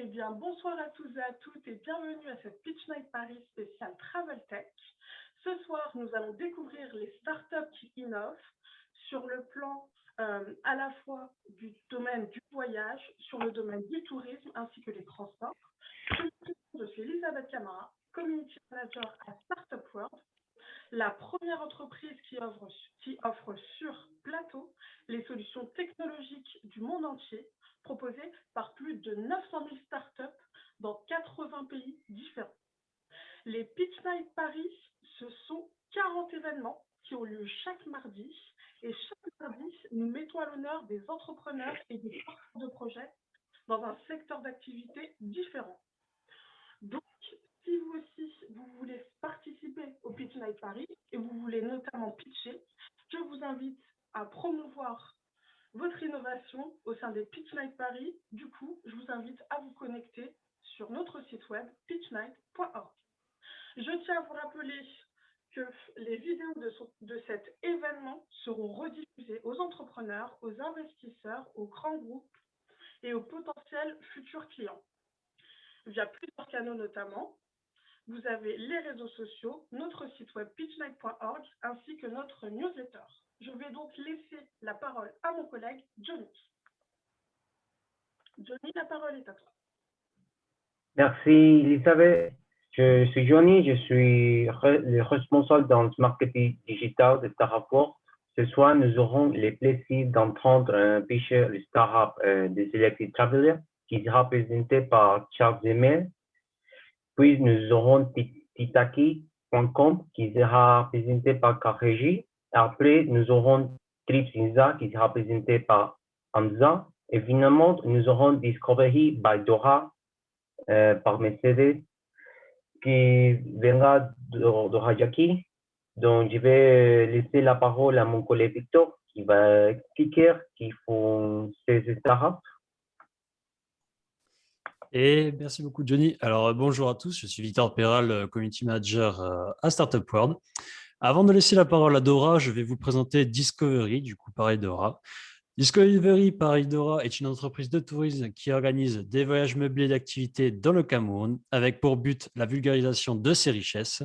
Eh bien, bonsoir à tous et à toutes et bienvenue à cette Pitch Night Paris spéciale Travel Tech. Ce soir, nous allons découvrir les startups qui innovent sur le plan à la fois du domaine du voyage, sur le domaine du tourisme ainsi que les transports. Je suis Elisabeth Camara, Community Manager à Startup World, la première entreprise qui offre sur plateau les solutions technologiques du monde entier, proposées par plus de 900 000 startups dans 80 pays différents. Les Pitch Night Paris, ce sont 40 événements qui ont lieu chaque mardi. Et chaque mardi, nous mettons à l'honneur des entrepreneurs et des porteurs de projets dans un secteur d'activité différent. Donc, si vous aussi, vous voulez participer au Pitch Night Paris et vous voulez notamment pitcher, je vous invite à promouvoir votre innovation au sein des Pitch Night Paris. Du coup, je vous invite à vous connecter sur notre site web pitchnight.org. Je tiens à vous rappeler que les vidéos de cet événement seront rediffusées aux entrepreneurs, aux investisseurs, aux grands groupes et aux potentiels futurs clients via plusieurs canaux notamment. Vous avez les réseaux sociaux, notre site web pitchnight.org ainsi que notre newsletter. Je vais donc laisser la parole à mon collègue Johnny. Johnny, la parole est à toi. Merci Elisabeth. Je suis Johnny, je suis le responsable dans le marketing digital de Startup World. Ce soir, nous aurons le plaisir d'entendre un pitcher le startup de Selected Traveler qui sera présenté par Charles Zemel. Puis nous aurons Titaki.com qui sera présenté par Kareji. Après, nous aurons Tripsinza qui sera présenté par Hamza. Et finalement, nous aurons Discovery by Dora par Mercedes qui viendra de Rajaki. Donc, je vais laisser la parole à mon collègue Victor qui va expliquer qui font ces startups. Et merci beaucoup, Johnny. Alors, bonjour à tous, je suis Victor Perral, Community Manager à Startup World. Avant de laisser la parole à Dora, je vais vous présenter Discovery, du coup, par Dora. Discovery par Dora est une entreprise de tourisme qui organise des voyages meublés d'activités dans le Cameroun, avec pour but la vulgarisation de ses richesses.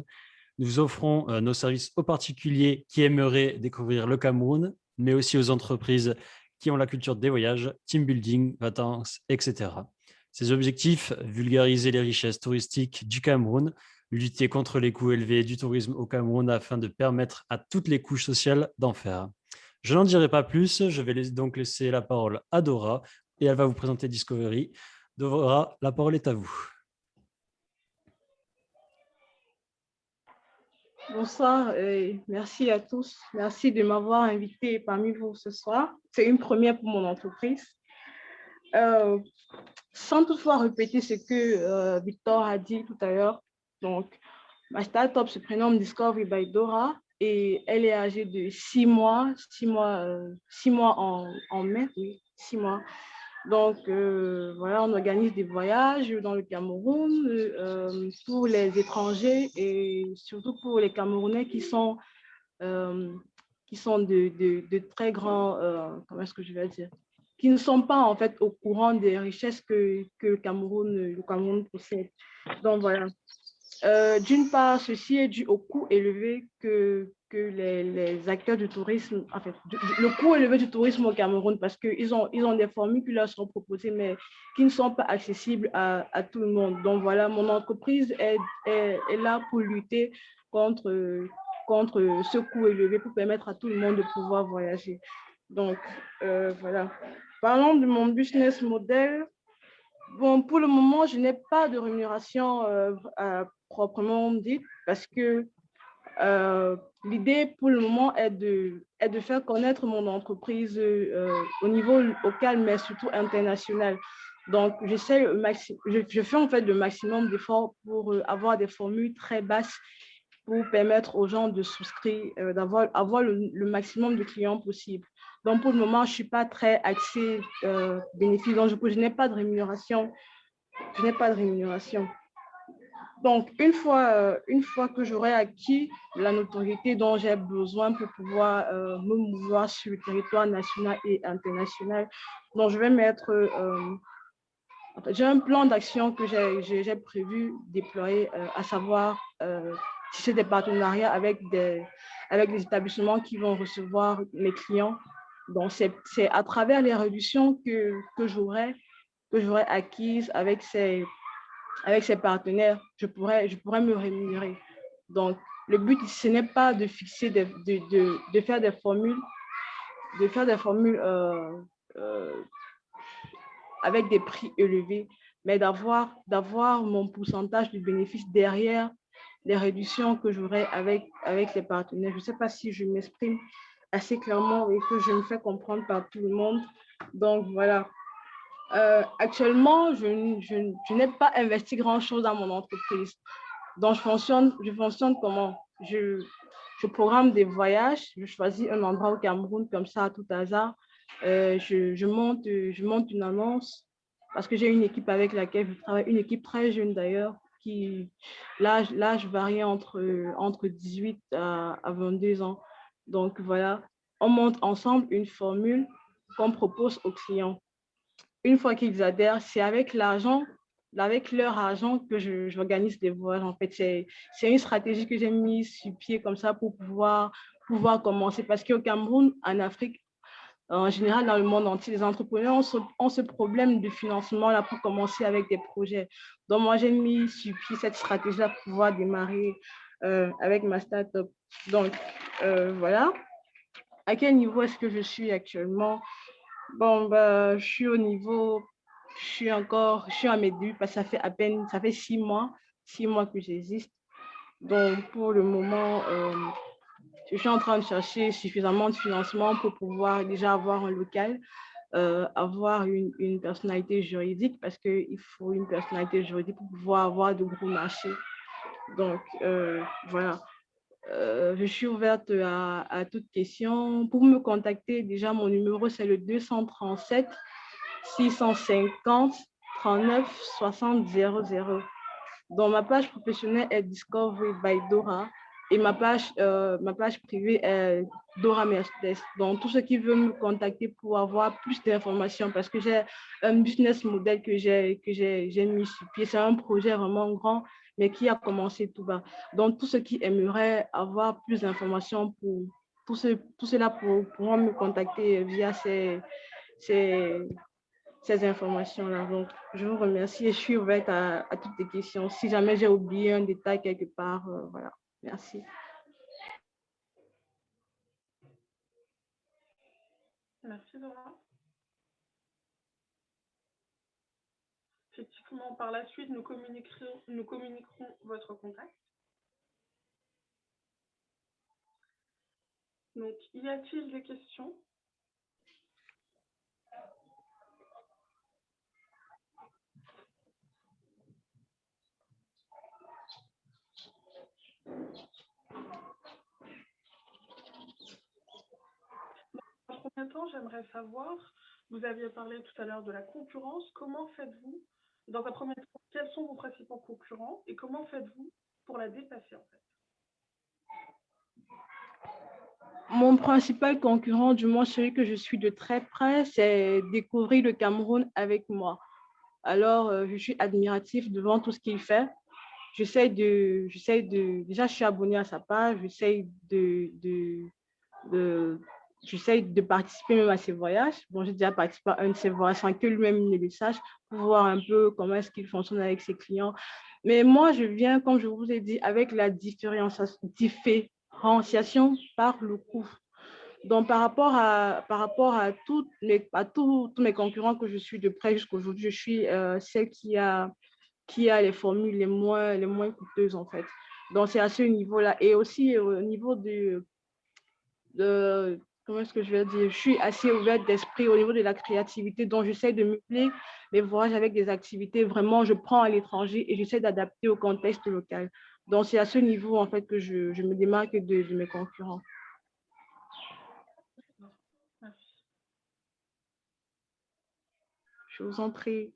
Nous offrons nos services aux particuliers qui aimeraient découvrir le Cameroun, mais aussi aux entreprises qui ont la culture des voyages, team building, vacances, etc. Ces objectifs, vulgariser les richesses touristiques du Cameroun, lutter contre les coûts élevés du tourisme au Cameroun afin de permettre à toutes les couches sociales d'en faire. Je n'en dirai pas plus, je vais donc laisser la parole à Dora et elle va vous présenter Discovery. Dora, la parole est à vous. Bonsoir et merci à tous. Merci de m'avoir invité parmi vous ce soir. C'est une première pour mon entreprise. Sans toutefois répéter ce que Victor a dit tout à l'heure, donc ma startup se prénomme Discovery by Dora et elle est âgée de 6 mois, 6 mois en mai, oui, 6 mois. Donc, voilà, on organise des voyages dans le Cameroun pour les étrangers et surtout pour les Camerounais qui sont de très grands, comment est-ce que je vais dire, qui ne sont pas en fait au courant des richesses que le Cameroun possède. Donc, voilà. D'une part, ceci est dû au coût élevé que les acteurs du tourisme, en fait, le coût élevé du tourisme au Cameroun, parce qu'ils ont des formules qui leur sont proposées, mais qui ne sont pas accessibles à tout le monde. Donc voilà, mon entreprise est là pour lutter contre ce coût élevé, pour permettre à tout le monde de pouvoir voyager. Donc voilà. Parlons de mon business model. Bon, pour le moment, je n'ai pas de rémunération proprement dite parce que l'idée pour le moment est de faire connaître mon entreprise au niveau local, mais surtout international. Donc, je fais en fait le maximum d'efforts pour avoir des formules très basses pour permettre aux gens de souscrire, avoir le maximum de clients possible. Donc, pour le moment, je ne suis pas très axée bénéfice. Donc, je n'ai pas de rémunération. Je n'ai pas de rémunération. Donc, une fois que j'aurai acquis la notoriété dont j'ai besoin pour pouvoir me mouvoir sur le territoire national et international, donc je vais mettre En fait, j'ai un plan d'action que j'ai prévu déployer, à savoir tisser des partenariats avec des établissements qui vont recevoir mes clients. Donc, c'est à travers les réductions que j'aurai acquises avec ces partenaires, je pourrais me rémunérer. Donc, le but, ce n'est pas de fixer, de faire des formules, euh, avec des prix élevés, mais d'avoir mon pourcentage de bénéfice derrière les réductions que j'aurai avec les partenaires. Je ne sais pas si je m'exprime assez clairement et que je me fais comprendre par tout le monde. Donc, voilà. Actuellement, je n'ai pas investi grand-chose dans mon entreprise. Donc, je fonctionne comment? Je programme des voyages, je choisis un endroit au Cameroun comme ça à tout hasard. Je monte une annonce parce que j'ai une équipe avec laquelle je travaille, une équipe très jeune d'ailleurs, qui l'âge varie entre 18 à 22 ans. Donc voilà, on monte ensemble une formule qu'on propose aux clients. Une fois qu'ils adhèrent, c'est avec leur argent que j'organise des voyages. En fait, c'est une stratégie que j'ai mise sur pied comme ça pour pouvoir commencer. Parce qu'au Cameroun, en Afrique, en général, dans le monde entier, les entrepreneurs ont ce problème de financement là pour commencer avec des projets. Donc, moi, j'ai mis sur pied cette stratégie-là pour pouvoir démarrer avec ma start-up. Donc, voilà. À quel niveau est-ce que je suis actuellement? Bon, bah, je suis à mes débuts parce que ça fait 6 mois que j'existe. Donc, pour le moment, je suis en train de chercher suffisamment de financement pour pouvoir déjà avoir un local, avoir une personnalité juridique parce qu'il faut une personnalité juridique pour pouvoir avoir de gros marchés. Donc, voilà. Je suis ouverte à toute question. Pour me contacter, déjà, mon numéro, c'est le 237 650 39 60 00. Donc, ma page professionnelle est Discovery by Dora et ma page privée est Dora Mercedes. Donc, tous ceux qui veulent me contacter pour avoir plus d'informations, parce que j'ai un business model que j'ai mis sur pied. C'est un projet vraiment grand, mais qui a commencé tout bas. Donc, tous ceux qui aimeraient avoir plus d'informations tout cela pourront me contacter via ces, ces informations-là. Donc, je vous remercie et je suis ouverte à toutes les questions. Si jamais j'ai oublié un détail quelque part, voilà. Merci. Merci, Laura. Effectivement, par la suite, nous communiquerons votre contact. Donc, y a-t-il des questions? Dans un premier temps, j'aimerais savoir, vous aviez parlé tout à l'heure de la concurrence, comment faites-vous, dans un premier temps, quels sont vos principaux concurrents et comment faites-vous pour la dépasser en fait? Mon principal concurrent, du moins celui que je suis de très près, c'est découvrir le Cameroun avec moi. Alors, je suis admiratif devant tout ce qu'il fait. Déjà, je suis abonnée à sa page, de, j'essaie de participer même à ses voyages. Bon, j'ai déjà participé à un de ses voyages sans que lui-même ne le sache, pour voir un peu comment est-ce qu'il fonctionne avec ses clients. Mais moi, je viens, comme je vous ai dit, avec la différenciation par le coût. Donc, tous mes concurrents que je suis de près jusqu'à aujourd'hui, je suis celle qui a les formules les moins coûteuses, en fait. Donc, c'est à ce niveau-là. Et aussi, au niveau comment est-ce que je vais dire, je suis assez ouverte d'esprit au niveau de la créativité, donc j'essaie de meubler mes voyages avec des activités. Vraiment, je prends à l'étranger et j'essaie d'adapter au contexte local. Donc, c'est à ce niveau, en fait, que je me démarque de mes concurrents. Merci. Je vous en prie.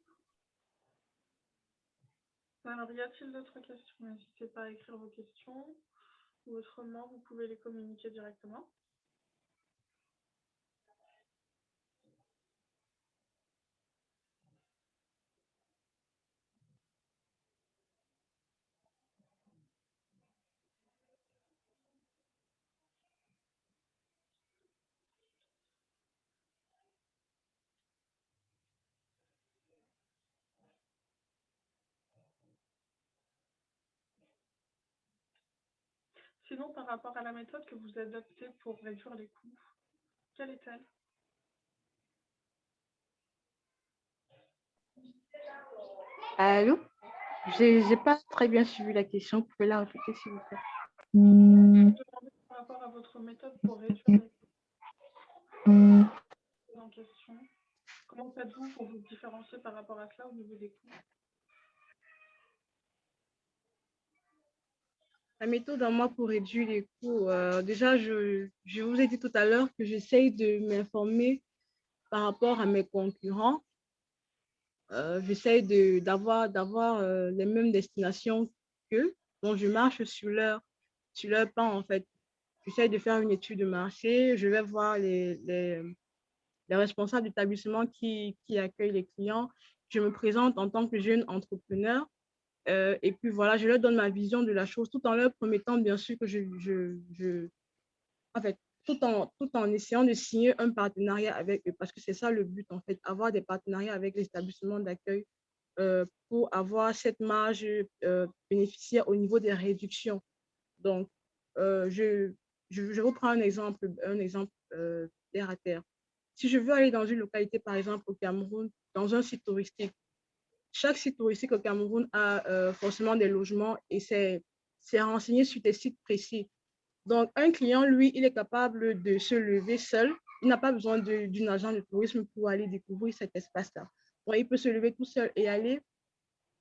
Alors, y a-t-il d'autres questions? N'hésitez pas à écrire vos questions ou autrement, vous pouvez les communiquer directement. Sinon, par rapport à la méthode que vous adoptez pour réduire les coûts, quelle est-elle? Allô? J'ai pas très bien suivi la question. Vous pouvez la répéter, s'il vous plaît. Je demandais par rapport à votre méthode pour réduire les coûts en question. Comment faites-vous pour vous différencier par rapport à cela au niveau des coûts? La méthode à moi pour réduire les coûts, déjà, je vous ai dit tout à l'heure que j'essaye de m'informer par rapport à mes concurrents. J'essaye d'avoir les mêmes destinations qu'eux. Donc, je marche sur leur plan, en fait. J'essaie de faire une étude de marché. Je vais voir les responsables d'établissement qui accueillent les clients. Je me présente en tant que jeune entrepreneur. Et puis voilà, je leur donne ma vision de la chose tout en leur promettant bien sûr que en fait, tout en essayant de signer un partenariat avec eux, parce que c'est ça le but en fait, avoir des partenariats avec les établissements d'accueil pour avoir cette marge bénéficiaire au niveau des réductions. Donc, je vous prends un exemple terre à terre. Si je veux aller dans une localité, par exemple au Cameroun, dans un site touristique, chaque site touristique au Cameroun a forcément des logements et c'est renseigné sur des sites précis. Donc, un client, lui, il est capable de se lever seul. Il n'a pas besoin d'une agent de tourisme pour aller découvrir cet espace-là. Donc, il peut se lever tout seul et aller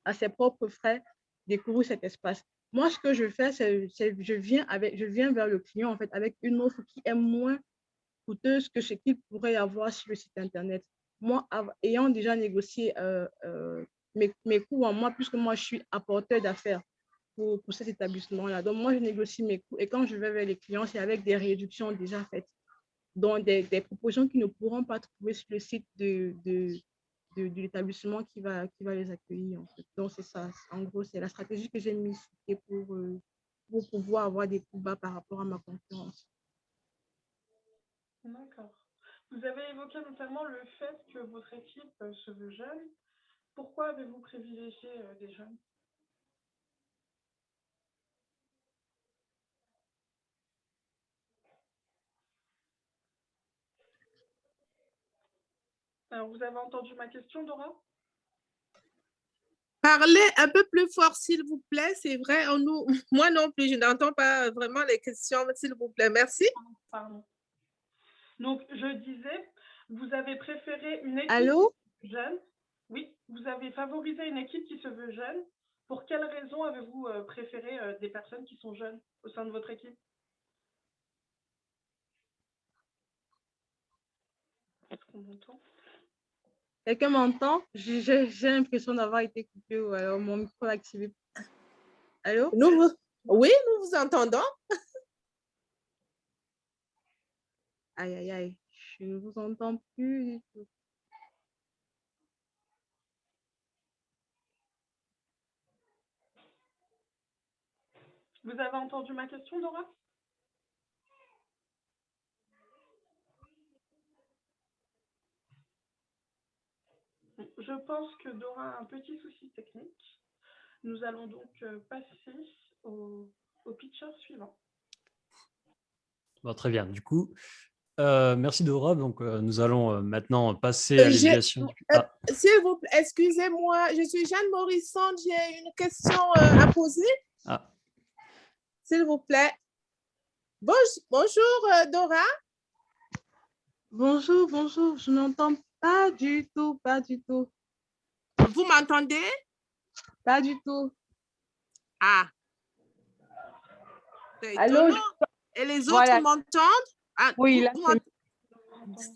à ses propres frais découvrir cet espace. Moi, ce que je fais, c'est je viens vers le client en fait avec une offre qui est moins coûteuse que ce qu'il pourrait avoir sur le site Internet. Moi, ayant déjà négocié mes coûts en moi, puisque moi, je suis apporteur d'affaires pour cet établissement-là. Donc, moi, je négocie mes coûts et quand je vais vers les clients, c'est avec des réductions déjà faites. Donc, des propositions qu'ils ne pourront pas trouver sur le site de l'établissement qui va les accueillir. En fait. Donc, c'est ça. En gros, c'est la stratégie que j'ai mise pour pouvoir avoir des coûts bas par rapport à ma concurrence. D'accord. Vous avez évoqué notamment le fait que votre équipe se veut jeune. Pourquoi avez-vous privilégié des jeunes? Alors, vous avez entendu ma question, Dora? Parlez un peu plus fort, s'il vous plaît. C'est vrai, moi non plus, je n'entends pas vraiment les questions, s'il vous plaît. Merci. Pardon. Donc, je disais, vous avez préféré une équipe Allô? jeune. Oui, vous avez favorisé une équipe qui se veut jeune. Pour quelle raison avez-vous préféré des personnes qui sont jeunes au sein de votre équipe? Est-ce qu'on m'entend? Quelqu'un m'entend? J'ai l'impression d'avoir été coupée ou alors mon micro est activé. Allô? Oui, nous vous entendons. Aïe, aïe, aïe. Je ne vous entends plus du tout. Vous avez entendu ma question, Dora? Je pense que Dora a un petit souci technique. Nous allons donc passer au pitcher suivant. Bon, très bien. Du coup, merci Dora. Donc, nous allons maintenant passer à l'évaluation. S'il vous plaît, excusez-moi, je suis Jeanne Morisson, j'ai une question à poser. Ah. S'il vous plaît. Bonjour Dora. Bonjour, bonjour. Je n'entends pas du tout, pas du tout. Vous m'entendez? Pas du tout. Ah. Allô? Et les autres m'entendent? Ah, oui,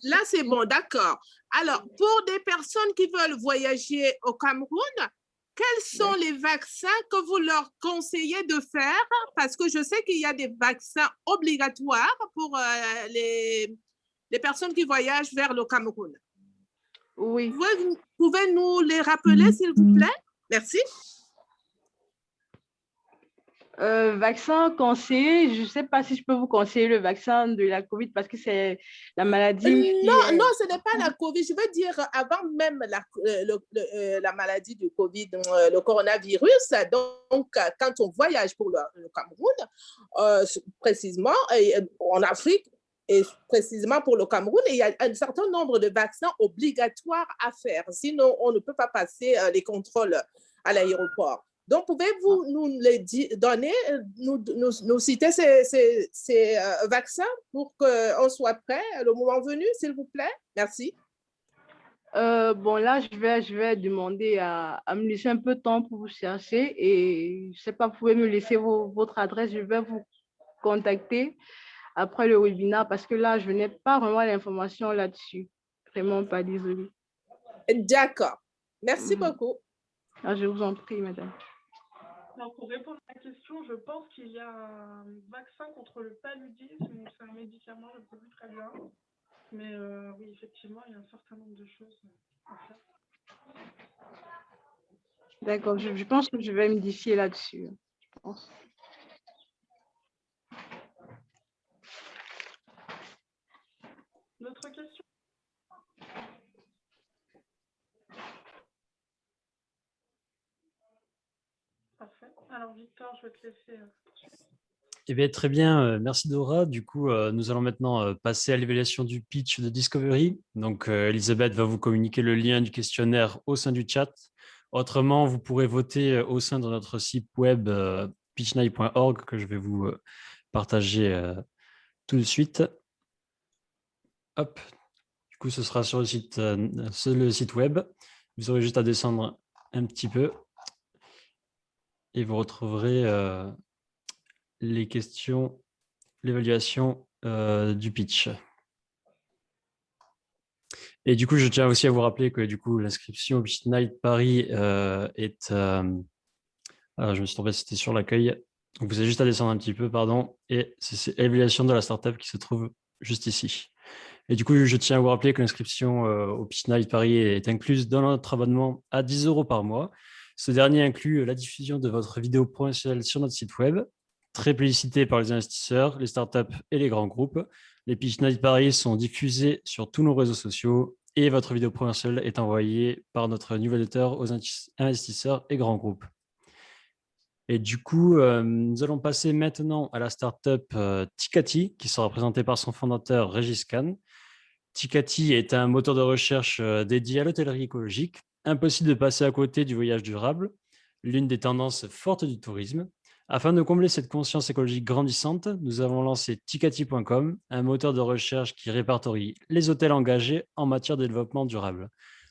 là c'est bon, d'accord. Alors, pour des personnes qui veulent voyager au Cameroun, quels sont les vaccins que vous leur conseillez de faire? Parce que je sais qu'il y a des vaccins obligatoires pour les personnes qui voyagent vers le Cameroun. Oui. Vous pouvez nous les rappeler, s'il vous plaît? Merci. Vaccin conseillé, je ne sais pas si je peux vous conseiller le vaccin de la COVID parce que c'est la maladie qui Non, est... non, ce n'est pas la COVID. Je veux dire, avant même la maladie du COVID, le coronavirus, donc, quand on voyage pour le Cameroun, précisément, en Afrique, et précisément pour le Cameroun, il y a un certain nombre de vaccins obligatoires à faire. Sinon, on ne peut pas passer les contrôles à l'aéroport. Donc, pouvez-vous nous les donner, nous citer ces vaccins pour qu'on soit prêt le moment venu, s'il vous plaît? Merci. Bon, là, je vais demander à me laisser un peu de temps pour vous chercher et je ne sais pas, vous pouvez me laisser votre adresse, je vais vous contacter après le webinaire parce que là, je n'ai pas vraiment l'information là-dessus. Vraiment pas, désolée. D'accord. Merci beaucoup. Ah, je vous en prie, madame. Alors, pour répondre à la question, je pense qu'il y a un vaccin contre le paludisme, c'est un médicament, je ne sais plus très bien. Mais oui, effectivement, il y a un certain nombre de choses à faire. D'accord, je pense que je vais me défier là-dessus. Je pense. D'autres questions? Parfait. Alors, Victor, je vais te laisser poursuivre. Eh bien, très bien, merci Dora. Du coup, nous allons maintenant passer à l'évaluation du pitch de Discovery. Donc, Elisabeth va vous communiquer le lien du questionnaire au sein du chat. Autrement, vous pourrez voter au sein de notre site web pitchnight.org que je vais vous partager tout de suite. Hop. Du coup, ce sera sur le site web. Vous aurez juste à descendre un petit peu et vous retrouverez les questions, l'évaluation du pitch. Et du coup, je tiens aussi à vous rappeler que du coup, l'inscription au Pitch Night Paris est... alors, je me suis trompé, c'était sur l'accueil. Donc, vous avez juste à descendre un petit peu, pardon. Et c'est l'évaluation de la startup qui se trouve juste ici. Et du coup, je tiens à vous rappeler que l'inscription au Pitch Night Paris est incluse dans notre abonnement à 10 € par mois. Ce dernier inclut la diffusion de votre vidéo promotionnelle sur notre site web, très plébiscité par les investisseurs, les startups et les grands groupes. Les Pitch Night Paris sont diffusés sur tous nos réseaux sociaux et votre vidéo promotionnelle est envoyée par notre newsletter aux investisseurs et grands groupes. Et du coup, nous allons passer maintenant à la startup Tikati, qui sera présentée par son fondateur Régis Kahn. Tikati est un moteur de recherche dédié à l'hôtellerie écologique. Impossible de passer à côté du voyage durable, l'une des tendances fortes du tourisme. Afin de combler cette conscience écologique grandissante, nous avons lancé tikati.com, un moteur de recherche qui répertorie les hôtels engagés en matière de développement durable.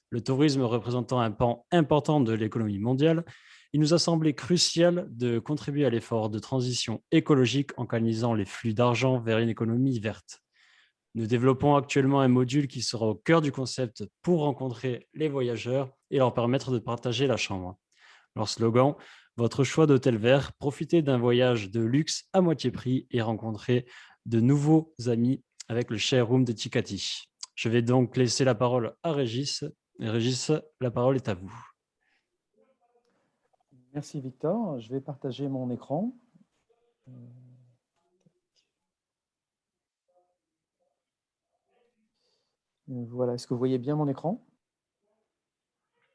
Le tourisme représentant un pan important de l'économie mondiale, il nous a semblé crucial de contribuer à l'effort de transition écologique en canalisant les flux d'argent vers une économie verte. Nous développons actuellement un module qui sera au cœur du concept pour rencontrer les voyageurs et leur permettre de partager la chambre. Leur slogan, votre choix d'hôtel vert, profitez d'un voyage de luxe à moitié prix et rencontrer de nouveaux amis avec le share room de Tikati. Je vais donc laisser la parole à Régis. Régis, la parole est à vous. Merci Victor. Je vais partager mon écran. Voilà, est-ce que vous voyez bien mon écran?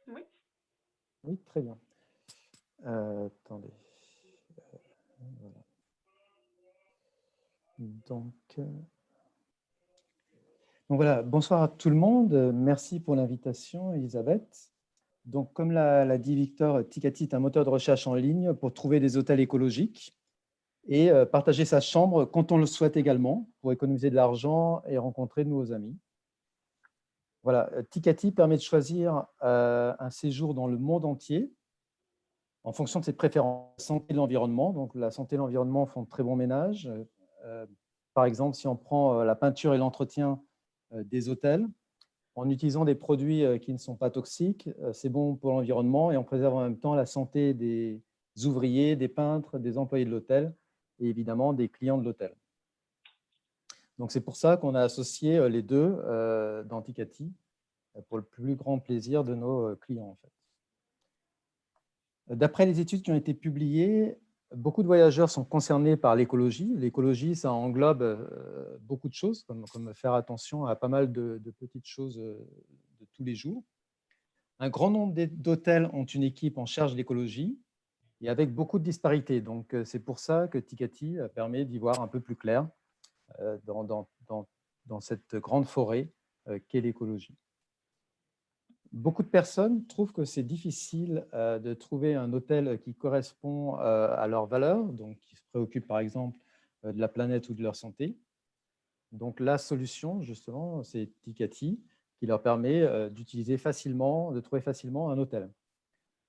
Oui. Oui, très bien. Attendez. Voilà. Donc voilà, bonsoir à tout le monde. Merci pour l'invitation, Elisabeth. Donc, comme l'a dit Victor, Tikati est un moteur de recherche en ligne pour trouver des hôtels écologiques et partager sa chambre quand on le souhaite également, pour économiser de l'argent et rencontrer de nouveaux amis. Voilà, Tikati permet de choisir un séjour dans le monde entier en fonction de ses préférences. La santé et l'environnement, donc la santé et l'environnement font de très bons ménages. Par exemple, si on prend la peinture et l'entretien des hôtels, en utilisant des produits qui ne sont pas toxiques, c'est bon pour l'environnement et on préserve en même temps la santé des ouvriers, des peintres, des employés de l'hôtel et évidemment des clients de l'hôtel. Donc, c'est pour ça qu'on a associé les deux dans Tikati pour le plus grand plaisir de nos clients. En fait. D'après les études qui ont été publiées, beaucoup de voyageurs sont concernés par l'écologie. L'écologie, ça englobe beaucoup de choses, comme faire attention à pas mal de petites choses de tous les jours. Un grand nombre d'hôtels ont une équipe en charge de l'écologie et avec beaucoup de disparités. Donc, c'est pour ça que Tikati permet d'y voir un peu plus clair dans cette grande forêt qu'est l'écologie. Beaucoup de personnes trouvent que c'est difficile de trouver un hôtel qui correspond à leurs valeurs, donc qui se préoccupe par exemple de la planète ou de leur santé. Donc la solution, justement, c'est Tikati, qui leur permet d'utiliser facilement, de trouver facilement un hôtel.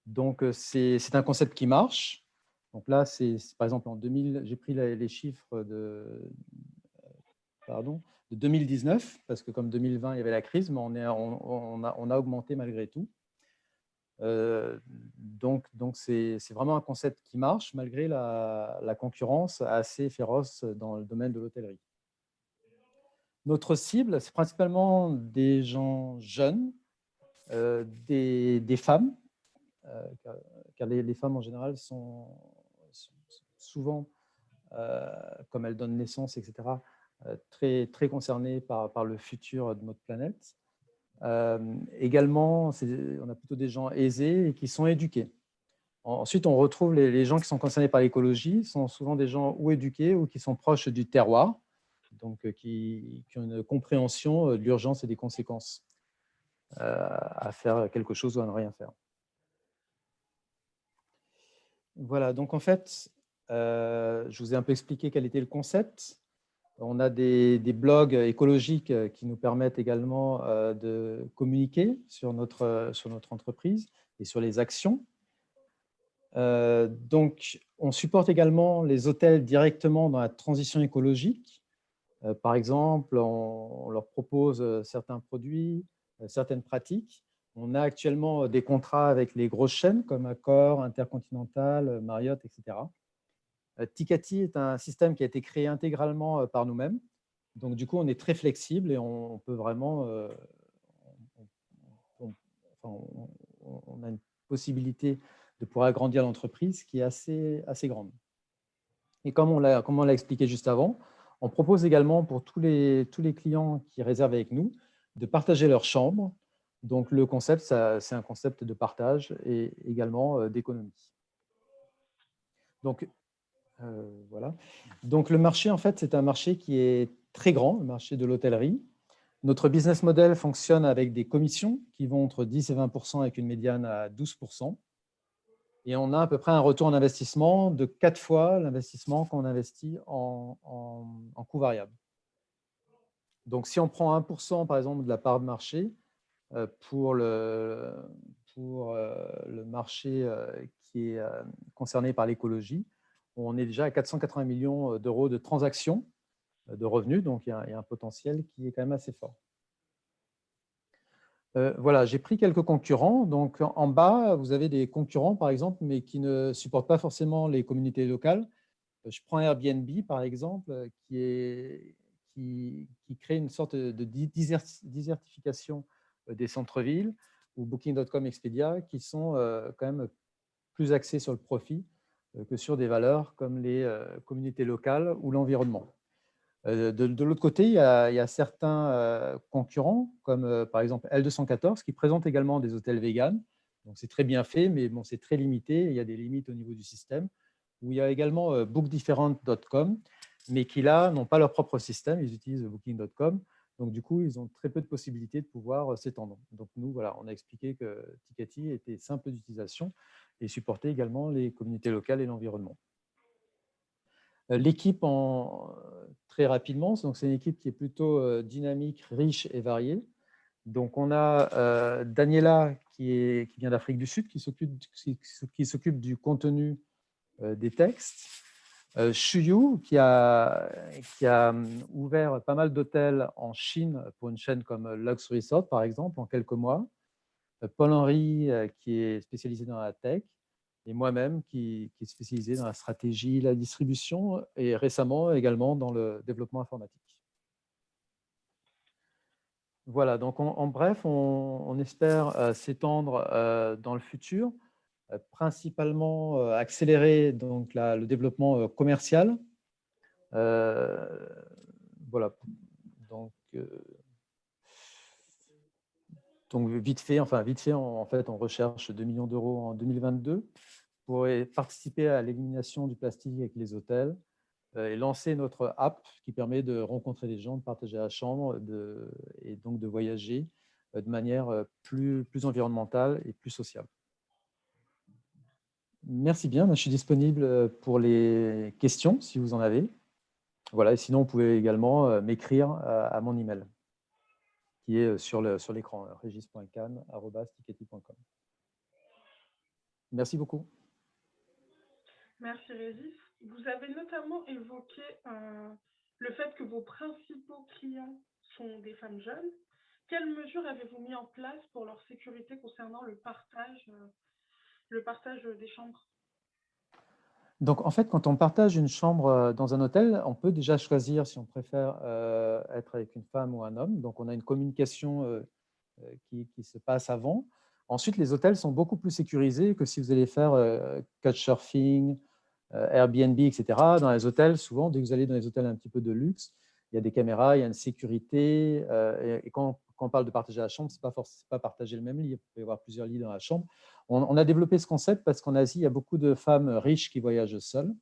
Donc c'est un concept qui marche. Donc là, c'est par exemple en 2000, j'ai pris les chiffres de 2019, parce que comme 2020, il y avait la crise, mais on a augmenté malgré tout. Donc c'est vraiment un concept qui marche malgré la concurrence assez féroce dans le domaine de l'hôtellerie. Notre cible, c'est principalement des gens jeunes, des femmes, car les femmes en général sont souvent, comme elles donnent naissance, etc., très, très concernées par le futur de notre planète. Également, on a plutôt des gens aisés et qui sont éduqués. Ensuite, on retrouve les gens qui sont concernés par l'écologie, sont souvent des gens ou éduqués ou qui sont proches du terroir, donc qui ont une compréhension de l'urgence et des conséquences à faire quelque chose ou à ne rien faire. Voilà, donc en fait, je vous ai un peu expliqué quel était le concept. On a des blogs écologiques qui nous permettent également de communiquer sur notre entreprise et sur les actions. Donc, on supporte également les hôtels directement dans la transition écologique. Par exemple, on leur propose certains produits, certaines pratiques. On a actuellement des contrats avec les grosses chaînes comme Accor, Intercontinental, Marriott, etc. Tikati est un système qui a été créé intégralement par nous-mêmes. Donc, du coup, on est très flexible et on peut vraiment… on a une possibilité de pouvoir agrandir l'entreprise qui est assez grande. Et comme on l'a expliqué juste avant, on propose également pour tous les clients qui réservent avec nous de partager leur chambre. Donc, le concept, c'est un concept de partage et également d'économie. Donc, voilà. Donc, le marché, en fait, c'est un marché qui est très grand, le marché de l'hôtellerie. Notre business model fonctionne avec des commissions qui vont entre 10 et 20% avec une médiane à 12%. Et on a à peu près un retour en investissement de 4 fois l'investissement qu'on investit en coût variable. Donc, si on prend 1% par exemple de la part de marché pour le marché qui est concerné par l'écologie, on est déjà à 480 millions d'euros de transactions de revenus, donc il y a un potentiel qui est quand même assez fort. Voilà, j'ai pris quelques concurrents. Donc, en bas, vous avez des concurrents, par exemple, mais qui ne supportent pas forcément les communautés locales. Je prends Airbnb, par exemple, qui crée une sorte de désertification des centres-villes, ou Booking.com, Expedia, qui sont quand même plus axés sur le profit que sur des valeurs comme les communautés locales ou l'environnement. De l'autre côté, il y a certains concurrents, comme par exemple L214, qui présentent également des hôtels véganes. Donc, c'est très bien fait, mais bon, c'est très limité. Il y a des limites au niveau du système. Où il y a également bookdifferent.com, mais qui, là, n'ont pas leur propre système. Ils utilisent booking.com. Donc, du coup, ils ont très peu de possibilités de pouvoir s'étendre. Donc, nous, voilà, on a expliqué que Tikati était simple d'utilisation et supportait également les communautés locales et l'environnement. L'équipe, très rapidement, c'est une équipe qui est plutôt dynamique, riche et variée. Donc, on a Daniela qui vient d'Afrique du Sud, qui s'occupe du contenu des textes. Shuyu, qui a ouvert pas mal d'hôtels en Chine pour une chaîne comme Lux Resort, par exemple, en quelques mois. Paul-Henri, qui est spécialisé dans la tech. Et moi-même, qui est spécialisé dans la stratégie, la distribution et récemment également dans le développement informatique. Voilà, donc en bref, on espère s'étendre dans le futur principalement accélérer donc, le développement commercial. Voilà. Donc vite fait, en fait, on recherche 2 millions d'euros en 2022 pour participer à l'élimination du plastique avec les hôtels et lancer notre app qui permet de rencontrer les gens, de partager la chambre et donc de voyager de manière plus environnementale et plus sociale. Merci bien, je suis disponible pour les questions si vous en avez. Voilà, et sinon, vous pouvez également m'écrire à mon email qui est sur l'écran, regis.can@tiketi.com. Merci beaucoup. Merci Régis. Vous avez notamment évoqué le fait que vos principaux clients sont des femmes jeunes. Quelles mesures avez-vous mis en place pour leur sécurité concernant le partage des chambres? Donc, en fait, quand on partage une chambre dans un hôtel, on peut déjà choisir si on préfère être avec une femme ou un homme. Donc, on a une communication qui se passe avant. Ensuite, les hôtels sont beaucoup plus sécurisés que si vous allez faire Couchsurfing, Airbnb, etc. Dans les hôtels, souvent, dès que vous allez dans les hôtels un petit peu de luxe, il y a des caméras, il y a une sécurité. Et quand on parle de partager la chambre, ce n'est pas partager le même lit. Il peut y avoir plusieurs lits dans la chambre. On a développé ce concept parce qu'en Asie, il y a beaucoup de femmes riches qui voyagent seules.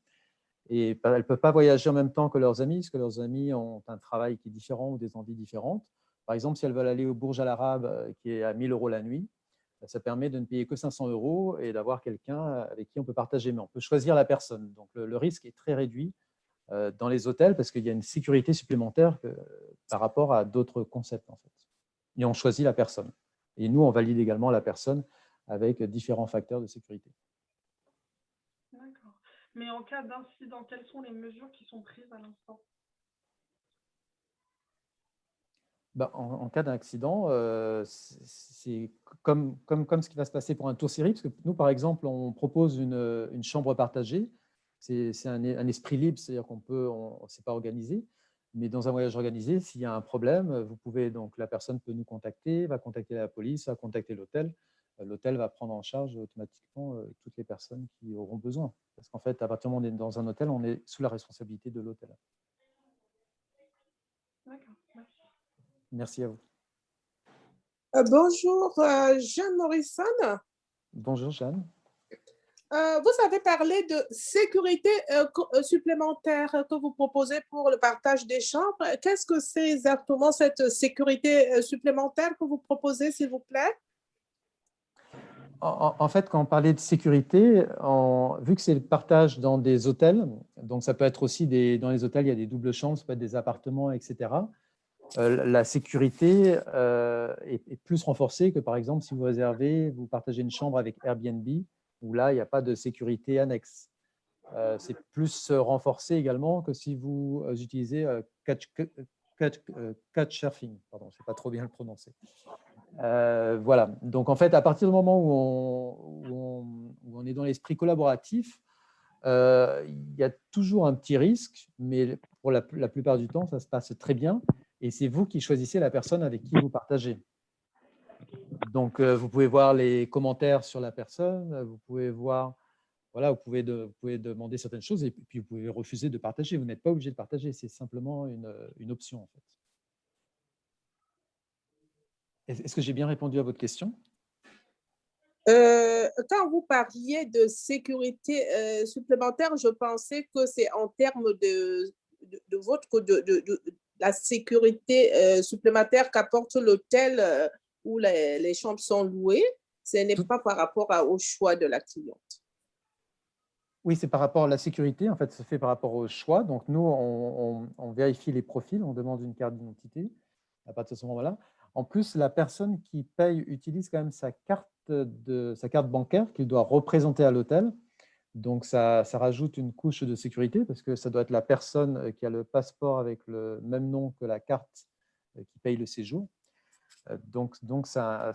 Et elles ne peuvent pas voyager en même temps que leurs amis, parce que leurs amis ont un travail qui est différent ou des envies différentes. Par exemple, si elles veulent aller au Burj Al Arab, qui est à 1 000 € la nuit, ça permet de ne payer que 500 € et d'avoir quelqu'un avec qui on peut partager. Mais on peut choisir la personne. Donc, le risque est très réduit dans les hôtels parce qu'il y a une sécurité supplémentaire par rapport à d'autres concepts, en fait. Et on choisit la personne. Et nous, on valide également la personne avec différents facteurs de sécurité. D'accord. Mais en cas d'incident, quelles sont les mesures qui sont prises à l'instant? En cas d'accident, c'est comme ce qui va se passer pour un tour série, parce que nous, par exemple, on propose une chambre partagée. C'est un esprit libre, c'est-à-dire c'est pas organisé. Mais dans un voyage organisé, s'il y a un problème, la personne peut nous contacter, va contacter la police, va contacter l'hôtel. L'hôtel va prendre en charge automatiquement toutes les personnes qui auront besoin. Parce qu'en fait, à partir du moment où on est dans un hôtel, on est sous la responsabilité de l'hôtel. D'accord, merci. Merci à vous. Bonjour, Jeanne Morrison. Bonjour, Jeanne. Vous avez parlé de sécurité supplémentaire que vous proposez pour le partage des chambres. Qu'est-ce que c'est exactement cette sécurité supplémentaire que vous proposez, s'il vous plaît? En fait, quand on parlait de sécurité, vu que c'est le partage dans des hôtels, donc ça peut être aussi dans les hôtels, il y a des doubles chambres, ça peut être des appartements, etc. La sécurité est plus renforcée que, par exemple, si vous partagez une chambre avec Airbnb, où là, il n'y a pas de sécurité annexe. C'est plus renforcé également que si vous utilisez Couchsurfing. Pardon, je ne sais pas trop bien le prononcer. Voilà. Donc, en fait, à partir du moment où on est dans l'esprit collaboratif, il y a toujours un petit risque, mais pour la plupart du temps, ça se passe très bien. Et c'est vous qui choisissez la personne avec qui vous partagez. Donc, vous pouvez voir les commentaires sur la personne, vous pouvez voir, voilà, vous pouvez demander certaines choses et puis vous pouvez refuser de partager. Vous n'êtes pas obligé de partager, c'est simplement une option, en fait. Est-ce que j'ai bien répondu à votre question? Quand vous parliez de sécurité supplémentaire, je pensais que c'est en termes de la sécurité supplémentaire qu'apporte l'hôtel où les chambres sont louées. Ce n'est pas par rapport au choix de la cliente. Oui, c'est par rapport à la sécurité. En fait, c'est fait par rapport au choix. Donc, nous, on vérifie les profils, on demande une carte d'identité à partir de ce moment-là. En plus, la personne qui paye utilise quand même sa carte bancaire qu'il doit représenter à l'hôtel. Donc, ça rajoute une couche de sécurité parce que ça doit être la personne qui a le passeport avec le même nom que la carte qui paye le séjour. Donc ça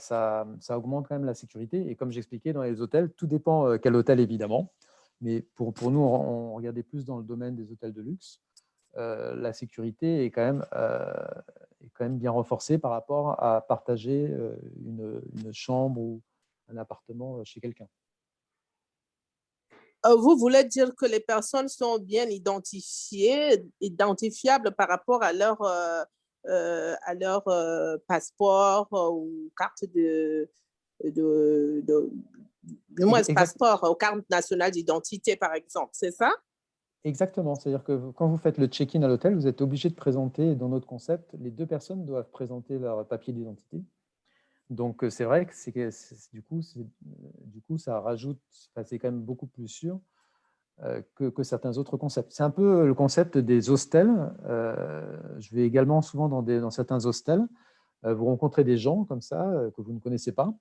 augmente quand même la sécurité. Et comme j'expliquais, dans les hôtels, tout dépend quel hôtel, évidemment. Mais pour nous, on regardait plus dans le domaine des hôtels de luxe. La sécurité est quand même bien renforcée par rapport à partager une chambre ou un appartement chez quelqu'un. vous voulez dire que les personnes sont bien identifiables par rapport à leur passeport ou carte du moins passeport, aux cartes nationales d'identité, par exemple, c'est ça? Exactement. C'est-à-dire que quand vous faites le check-in à l'hôtel, vous êtes obligé de présenter, dans notre concept, les deux personnes doivent présenter leur papier d'identité. Donc, c'est vrai que du coup, ça rajoute, c'est quand même beaucoup plus sûr que certains autres concepts. C'est un peu le concept des hostels. Je vais également souvent dans certains hostels. Vous rencontrez des gens comme ça que vous ne connaissez pas.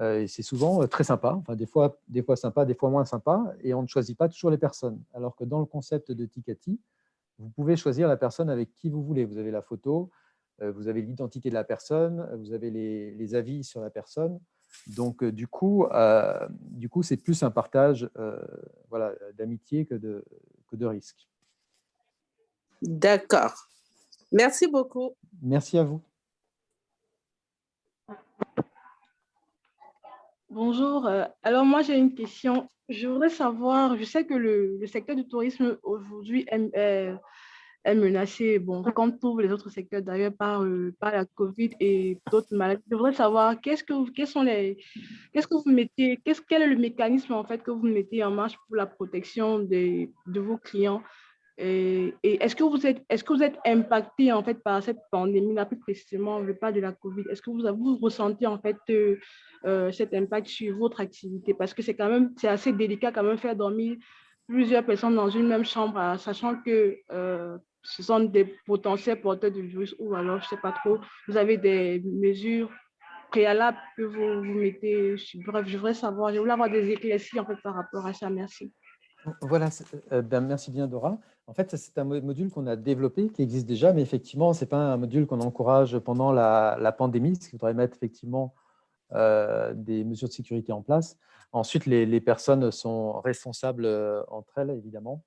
Et c'est souvent très sympa, enfin, des fois sympa, des fois moins sympa, et on ne choisit pas toujours les personnes. Alors que dans le concept de Tikati, vous pouvez choisir la personne avec qui vous voulez. Vous avez la photo, vous avez l'identité de la personne, vous avez les avis sur la personne. Donc, du coup, c'est plus un partage voilà, d'amitié que de risque. D'accord. Merci beaucoup. Merci à vous. Bonjour. Alors, moi, j'ai une question. Je voudrais savoir, je sais que le secteur du tourisme aujourd'hui est menacé, bon, comme tous les autres secteurs d'ailleurs, par la COVID et d'autres maladies. Je voudrais savoir quel est le mécanisme en fait que vous mettez en marche pour la protection de vos clients et est-ce que vous êtes impacté en fait par cette pandémie, là plus précisément le pas de la COVID? Est-ce que vous ressentez en fait cet impact sur votre activité? Parce que c'est assez délicat quand même faire dormir plusieurs personnes dans une même chambre, sachant que ce sont des potentiels porteurs du virus ou alors, je ne sais pas trop, vous avez des mesures préalables que vous mettez. Bref, je voulais avoir des éclaircies en fait par rapport à ça. Merci. Voilà, merci bien Dora. En fait, c'est un module qu'on a développé, qui existe déjà, mais effectivement, ce n'est pas un module qu'on encourage pendant la pandémie, ce qui voudrait mettre effectivement des mesures de sécurité en place. Ensuite, les personnes sont responsables entre elles, évidemment.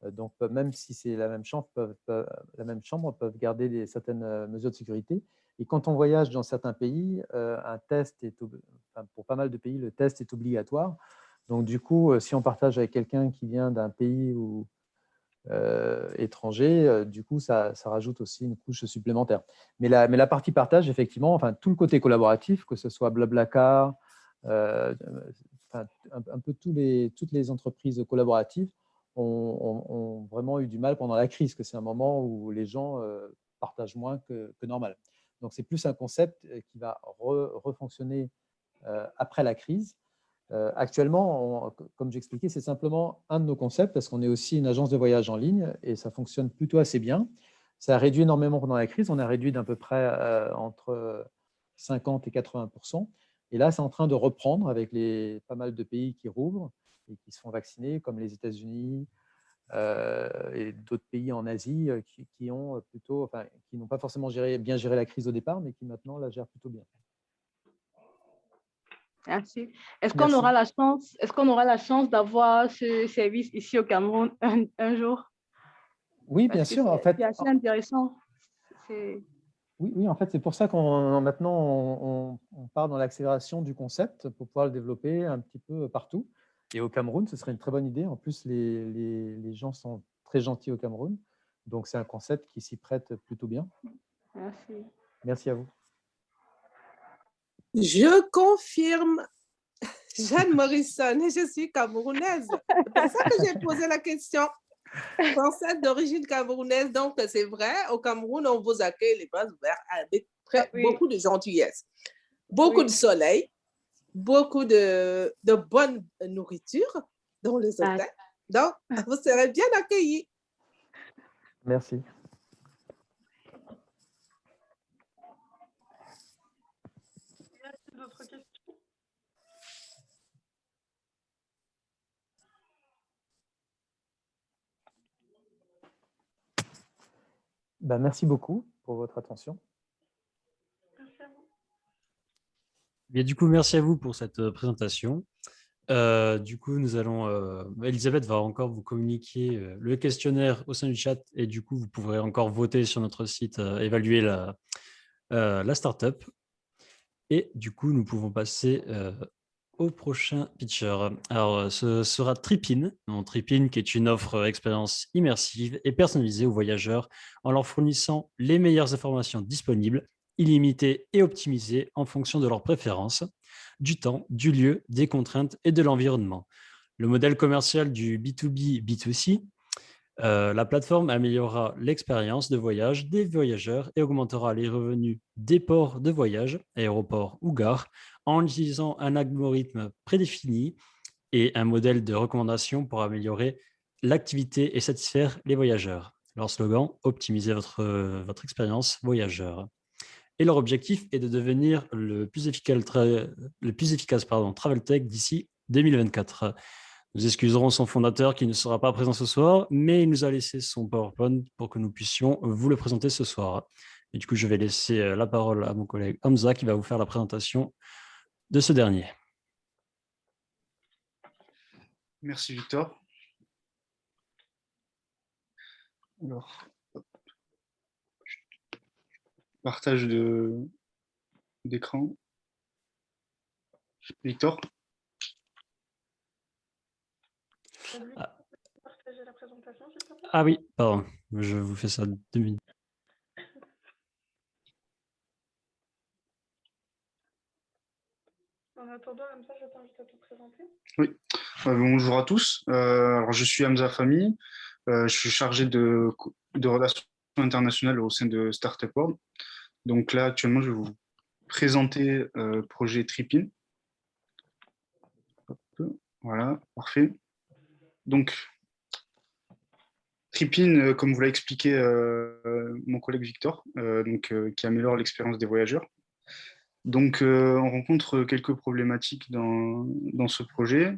Donc, même si c'est la même chambre, peuvent garder certaines mesures de sécurité. Et quand on voyage dans certains pays, un test pour pas mal de pays, le test est obligatoire. Donc, du coup, si on partage avec quelqu'un qui vient d'un pays étranger, du coup, ça rajoute aussi une couche supplémentaire. Mais la partie partage, effectivement, enfin, tout le côté collaboratif, que ce soit Blablacar, un peu toutes les entreprises collaboratives ont vraiment eu du mal pendant la crise, que c'est un moment où les gens partagent moins que normal. Donc, c'est plus un concept qui va refonctionner après la crise. Actuellement, comme j'expliquais, c'est simplement un de nos concepts parce qu'on est aussi une agence de voyage en ligne et ça fonctionne plutôt assez bien. Ça a réduit énormément pendant la crise. On a réduit d'à peu près entre 50 et 80%. Et là, c'est en train de reprendre avec pas mal de pays qui rouvrent et qui se font vacciner, comme les États-Unis et d'autres pays en Asie qui n'ont pas forcément bien géré la crise au départ, mais qui maintenant la gèrent plutôt bien. Merci. Est-ce qu'on aura la chance d'avoir ce service ici au Cameroun un jour? Oui, bien sûr. En fait, c'est assez intéressant. Oui, en fait, c'est pour ça qu'on maintenant on part dans l'accélération du concept pour pouvoir le développer un petit peu partout. Et au Cameroun, ce serait une très bonne idée. En plus, les gens sont très gentils au Cameroun. Donc, c'est un concept qui s'y prête plutôt bien. Merci. Merci à vous. Je confirme, Jeanne Morrison, et je suis camerounaise. C'est pour ça que j'ai posé la question. Française d'origine camerounaise, donc c'est vrai, au Cameroun, on vous accueille les bras ouverts avec beaucoup de gentillesse, beaucoup de soleil, beaucoup de bonne nourriture dans les hôtels. Donc, vous serez bien accueillis. Merci. D'autres questions? Merci beaucoup pour votre attention. Merci à vous. Bien, du coup, merci à vous pour cette présentation. Du coup, Elisabeth va encore vous communiquer le questionnaire au sein du chat et du coup, vous pourrez encore voter sur notre site, évaluer la startup. Et du coup, nous pouvons passer au prochain pitcher. Alors, ce sera Tripin. Donc, Tripin, qui est une offre expérience immersive et personnalisée aux voyageurs en leur fournissant les meilleures informations disponibles, illimitées et optimisées en fonction de leurs préférences, du temps, du lieu, des contraintes et de l'environnement. Le modèle commercial du B2B, B2C, la plateforme améliorera l'expérience de voyage des voyageurs et augmentera les revenus des ports de voyage, aéroports ou gares, en utilisant un algorithme prédéfini et un modèle de recommandation pour améliorer l'activité et satisfaire les voyageurs. Leur slogan, optimiser votre expérience voyageur. Et leur objectif est de devenir le plus efficace Travel Tech d'ici 2024. Nous excuserons son fondateur qui ne sera pas présent ce soir, mais il nous a laissé son PowerPoint pour que nous puissions vous le présenter ce soir. Et du coup, je vais laisser la parole à mon collègue Hamza qui va vous faire la présentation de ce dernier. Merci Victor. Alors, partage d'écran. Victor. Partager la présentation, s'il te plaît. Ah oui, pardon, je vous fais ça 2 minutes. En attendant, Hamza, je t'invite à te présenter. Oui, bonjour à tous. Alors, je suis Hamza Fahmy. Je suis chargé de relations internationales au sein de Startup World. Donc là, actuellement, je vais vous présenter le projet Tripin. Voilà, parfait. Donc, Tripin, comme vous l'a expliqué mon collègue Victor, qui améliore l'expérience des voyageurs. Donc, on rencontre quelques problématiques dans ce projet.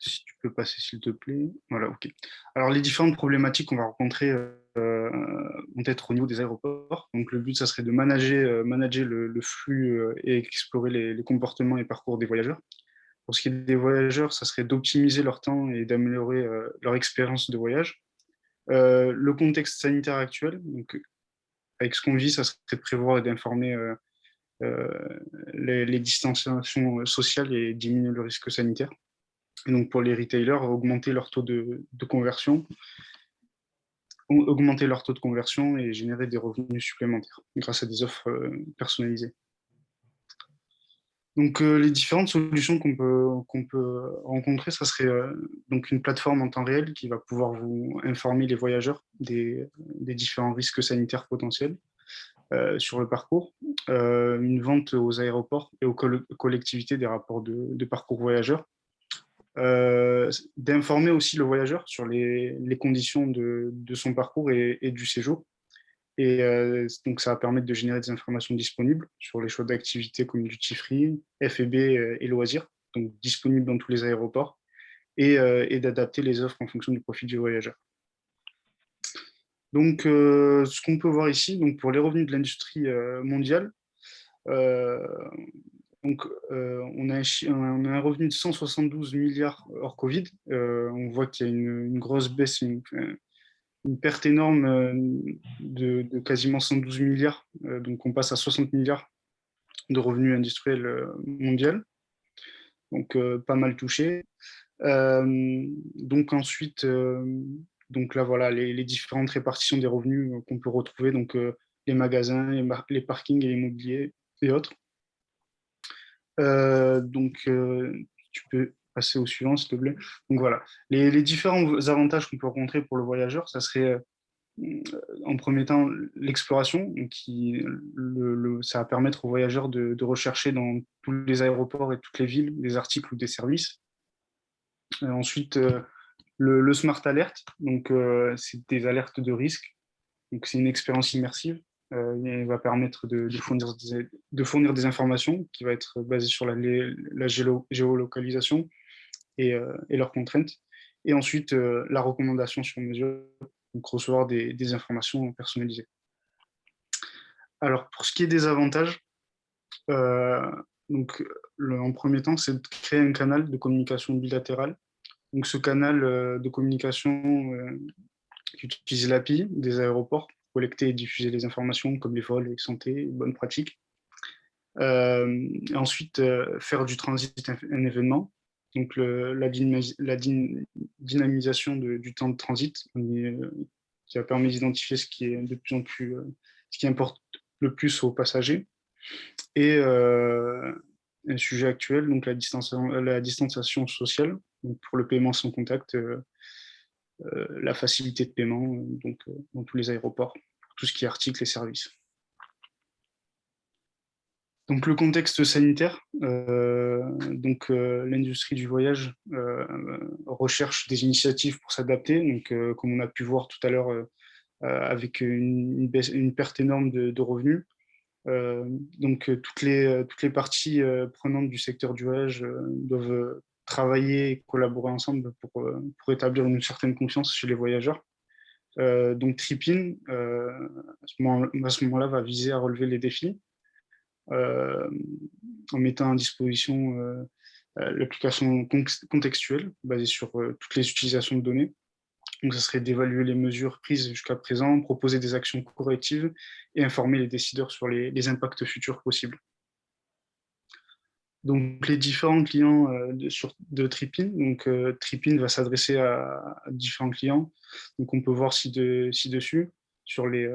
Si tu peux passer, s'il te plaît. Voilà, OK. Alors, les différentes problématiques qu'on va rencontrer vont être au niveau des aéroports. Donc, le but, ça serait de manager le flux et explorer les comportements et parcours des voyageurs. Pour ce qui est des voyageurs, ça serait d'optimiser leur temps et d'améliorer leur expérience de voyage. Le contexte sanitaire actuel, donc, avec ce qu'on vit, ça serait de prévoir et d'informer les distanciations sociales et diminuer le risque sanitaire. Et donc pour les retailers, augmenter leur taux de conversion, et générer des revenus supplémentaires grâce à des offres personnalisées. Donc les différentes solutions qu'on peut rencontrer, ça serait donc une plateforme en temps réel qui va pouvoir vous informer les voyageurs des différents risques sanitaires potentiels sur le parcours, une vente aux aéroports et aux collectivités des rapports de parcours voyageurs, d'informer aussi le voyageur sur les conditions de son parcours et du séjour. Et donc, ça va permettre de générer des informations disponibles sur les choix d'activités comme duty free, F&B et loisirs, donc disponibles dans tous les aéroports, et d'adapter les offres en fonction du profil du voyageur. Donc, ce qu'on peut voir ici, donc pour les revenus de l'industrie mondiale, on a un revenu de 172 milliards hors Covid. On voit qu'il y a une grosse baisse, une perte énorme de quasiment 112 milliards. Donc, on passe à 60 milliards de revenus industriels mondiaux. Donc, pas mal touché. Donc, ensuite, donc là, voilà, les différentes répartitions des revenus qu'on peut retrouver. Donc, les magasins, les parkings et l'immobilier et autres. Tu peux passer au suivant, s'il te plaît. Donc voilà, les différents avantages qu'on peut rencontrer pour le voyageur, ça serait en premier temps l'exploration, ça va permettre aux voyageurs de rechercher dans tous les aéroports et toutes les villes des articles ou des services. Ensuite, le Smart Alert, donc c'est des alertes de risque, donc c'est une expérience immersive. Il va permettre de fournir des informations qui va être basées sur la géolocalisation et leurs contraintes. Et ensuite, la recommandation sur mesure, donc recevoir des informations personnalisées. Alors, pour ce qui est des avantages, en premier temps, c'est de créer un canal de communication bilatérale. Donc, ce canal de communication qui utilise l'API des aéroports, collecter et diffuser les informations comme les vols, les santé, les bonnes pratiques. Ensuite, faire du transit un événement. Donc, la dynamisation du temps de transit qui a permis d'identifier ce qui est de plus en plus, ce qui importe le plus aux passagers. Et un sujet actuel, donc la distanciation sociale, donc pour le paiement sans contact, la facilité de paiement donc, dans tous les aéroports, tout ce qui est articles et services. Donc le contexte sanitaire, l'industrie du voyage recherche des initiatives pour s'adapter. Donc comme on a pu voir tout à l'heure avec une perte énorme de revenus. Toutes les parties prenantes du secteur du voyage doivent travailler et collaborer ensemble pour établir une certaine confiance chez les voyageurs. Donc TripIn, à ce moment-là, va viser à relever les défis en mettant à disposition l'application contextuelle basée sur toutes les utilisations de données. Donc, ça serait d'évaluer les mesures prises jusqu'à présent, proposer des actions correctives et informer les décideurs sur les impacts futurs possibles. Donc, les différents clients de TripIn. Donc, TripIn va s'adresser à différents clients. Donc, on peut voir ci-dessus sur les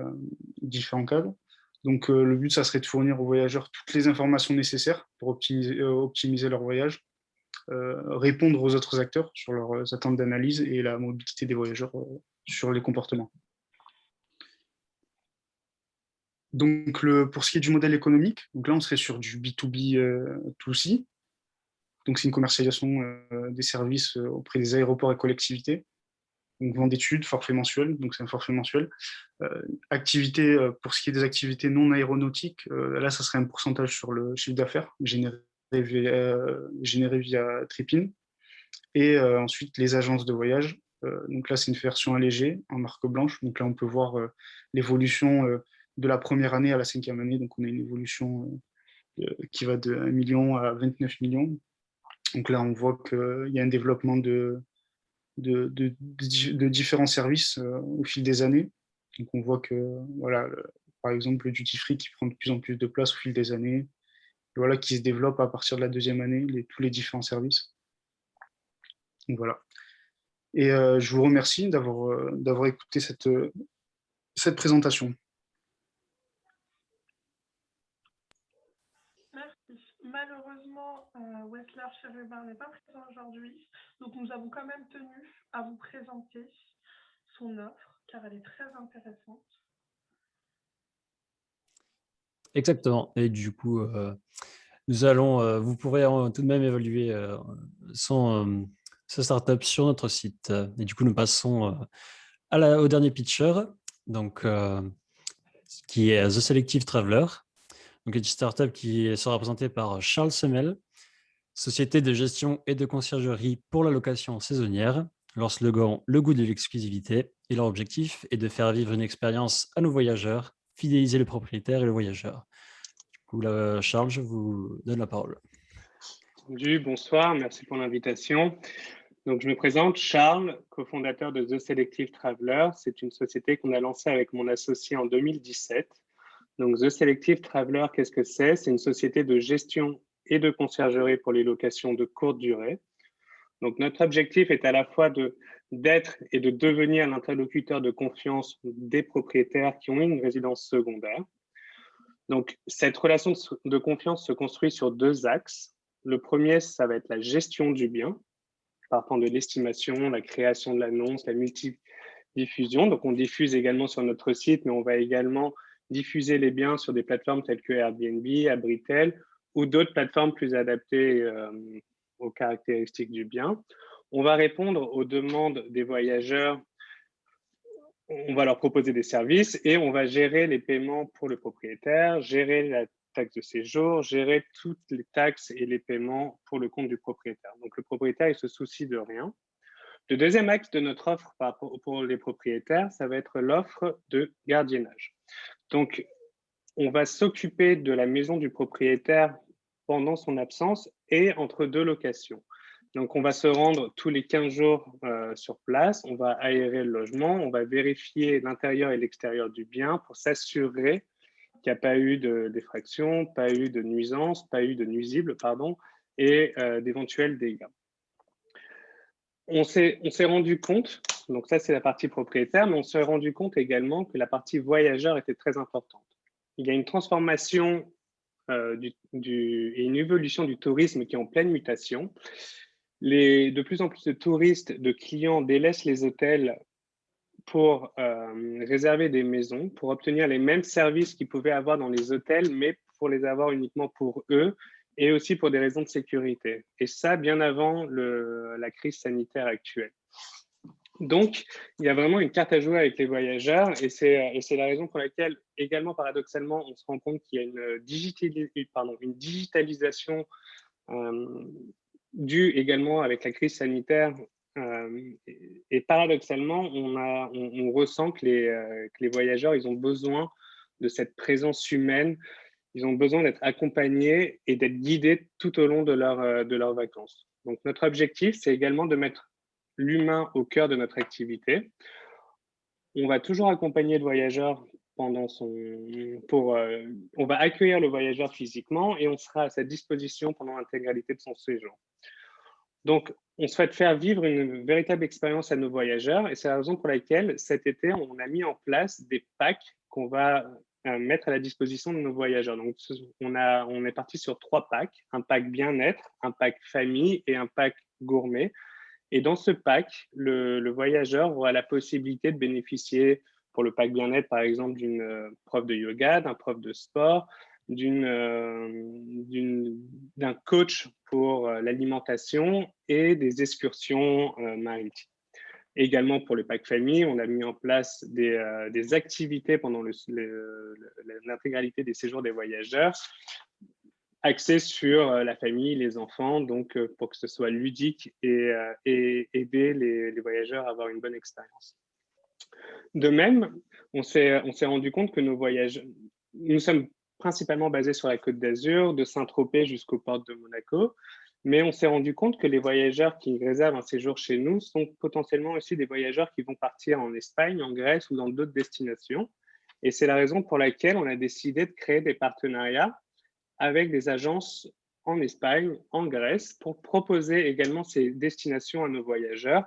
différents cadres. Donc, le but, ça serait de fournir aux voyageurs toutes les informations nécessaires pour optimiser leur voyage, répondre aux autres acteurs sur leurs attentes d'analyse et la mobilité des voyageurs sur les comportements. Donc, pour ce qui est du modèle économique, donc là, on serait sur du B2B 2C. Donc, c'est une commercialisation des services auprès des aéroports et collectivités. Donc, vente d'études, forfait mensuel, donc c'est un forfait mensuel. Pour ce qui est des activités non aéronautiques, là, ça serait un pourcentage sur le chiffre d'affaires généré via TripIn. Et ensuite, les agences de voyage. Donc là, c'est une version allégée en marque blanche. Donc là, on peut voir l'évolution de la première année à la 5e année. Donc, on a une évolution qui va de 1 million à 29 millions. Donc là, on voit qu'il y a un développement de différents services au fil des années. Donc, on voit que, voilà, par exemple, le duty-free qui prend de plus en plus de place au fil des années, voilà, qui se développe à partir de la 2e année, tous les différents services. Donc, voilà. Et je vous remercie d'avoir écouté cette présentation. Merci. Malheureusement, Wesley Cherubin n'est pas présent aujourd'hui, donc nous avons quand même tenu à vous présenter son offre, car elle est très intéressante. Exactement. Et du coup, vous pourrez tout de même évaluer sa startup sur notre site. Et du coup, nous passons au dernier pitcher, donc, qui est The Selective Traveler, donc une startup qui sera présentée par Charles Semel, société de gestion et de conciergerie pour la location saisonnière. Leur slogan, le goût de l'exclusivité, et leur objectif est de faire vivre une expérience à nos voyageurs, fidéliser le propriétaire et le voyageur. Du coup, là, Charles, je vous donne la parole. Bonsoir, merci pour l'invitation. Donc, je me présente, Charles, cofondateur de The Selective Traveler. C'est une société qu'on a lancée avec mon associé en 2017. Donc, The Selective Traveler, qu'est-ce que c'est? C'est une société de gestion et de conciergerie pour les locations de courte durée. Donc, notre objectif est à la fois d'être et de devenir l'interlocuteur de confiance des propriétaires qui ont une résidence secondaire. Donc, cette relation de confiance se construit sur 2 axes. Le premier, ça va être la gestion du bien, partant de l'estimation, la création de l'annonce, la multidiffusion. Donc, on diffuse également sur notre site, mais on va également diffuser les biens sur des plateformes telles que Airbnb, Abritel ou d'autres plateformes plus adaptées aux caractéristiques du bien. On va répondre aux demandes des voyageurs. On va leur proposer des services et on va gérer les paiements pour le propriétaire, gérer la taxe de séjour, gérer toutes les taxes et les paiements pour le compte du propriétaire. Donc, le propriétaire, il se soucie de rien. Le deuxième axe de notre offre pour les propriétaires, ça va être l'offre de gardiennage. Donc, on va s'occuper de la maison du propriétaire pendant son absence et entre 2 locations. Donc, on va se rendre tous les 15 jours sur place, on va aérer le logement, on va vérifier l'intérieur et l'extérieur du bien pour s'assurer qu'il n'y a pas eu d'effraction, pas eu de nuisance, pas eu de nuisible, pardon, et d'éventuels dégâts. On s'est rendu compte, donc ça c'est la partie propriétaire, mais on s'est rendu compte également que la partie voyageur était très importante. Il y a une transformation et une évolution du tourisme qui est en pleine mutation. De plus en plus de touristes, de clients délaissent les hôtels pour réserver des maisons, pour obtenir les mêmes services qu'ils pouvaient avoir dans les hôtels, mais pour les avoir uniquement pour eux et aussi pour des raisons de sécurité. Et ça, bien avant la crise sanitaire actuelle. Donc, il y a vraiment une carte à jouer avec les voyageurs et c'est la raison pour laquelle, également paradoxalement, on se rend compte qu'il y a une digitalisation due également avec la crise sanitaire. Et paradoxalement, on ressent que les voyageurs, ils ont besoin de cette présence humaine, ils ont besoin d'être accompagnés et d'être guidés tout au long de leurs vacances. Donc, notre objectif, c'est également de mettre l'humain au cœur de notre activité. On va toujours accompagner le voyageur on va accueillir le voyageur physiquement et on sera à sa disposition pendant l'intégralité de son séjour. Donc, on souhaite faire vivre une véritable expérience à nos voyageurs et c'est la raison pour laquelle cet été, on a mis en place des packs qu'on va mettre à la disposition de nos voyageurs. Donc, on est parti sur 3 packs, un pack bien-être, un pack famille et un pack gourmet. Et dans ce pack, le voyageur aura la possibilité de bénéficier pour le pack bien-être, par exemple, d'une prof de yoga, d'un prof de sport, d'un coach pour l'alimentation et des excursions maritimes. Également pour le pack famille, on a mis en place des activités pendant l'intégralité des séjours des voyageurs, axé sur la famille, les enfants, donc pour que ce soit ludique et aider les voyageurs à avoir une bonne expérience. De même, on s'est rendu compte que nos voyages, nous sommes principalement basés sur la Côte d'Azur, de Saint-Tropez jusqu'aux portes de Monaco, mais on s'est rendu compte que les voyageurs qui réservent un séjour chez nous sont potentiellement aussi des voyageurs qui vont partir en Espagne, en Grèce ou dans d'autres destinations. Et c'est la raison pour laquelle on a décidé de créer des partenariats avec des agences en Espagne, en Grèce, pour proposer également ces destinations à nos voyageurs,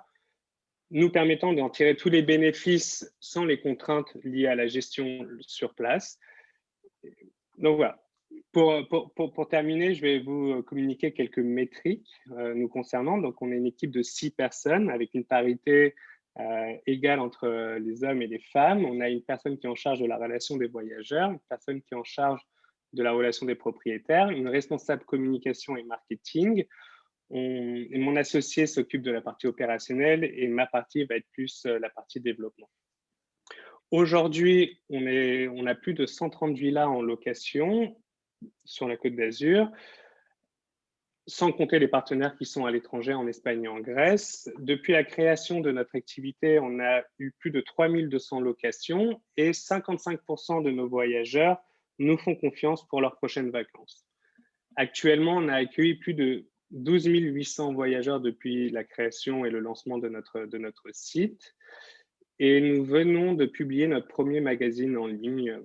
nous permettant d'en tirer tous les bénéfices sans les contraintes liées à la gestion sur place. Donc voilà. Pour terminer, je vais vous communiquer quelques métriques nous concernant. Donc, on est une équipe de 6 personnes avec une parité égale entre les hommes et les femmes. On a une personne qui est en charge de la relation des voyageurs, une personne qui est en charge de la relation des propriétaires, une responsable communication et marketing. Et mon associé s'occupe de la partie opérationnelle et ma partie va être plus la partie développement. Aujourd'hui, on a plus de 130 villas en location sur la Côte d'Azur, sans compter les partenaires qui sont à l'étranger, en Espagne et en Grèce. Depuis la création de notre activité, on a eu plus de 3200 locations et 55% de nos voyageurs nous font confiance pour leurs prochaines vacances. Actuellement, on a accueilli plus de 12 800 voyageurs depuis la création et le lancement de notre site. Et nous venons de publier notre premier magazine en ligne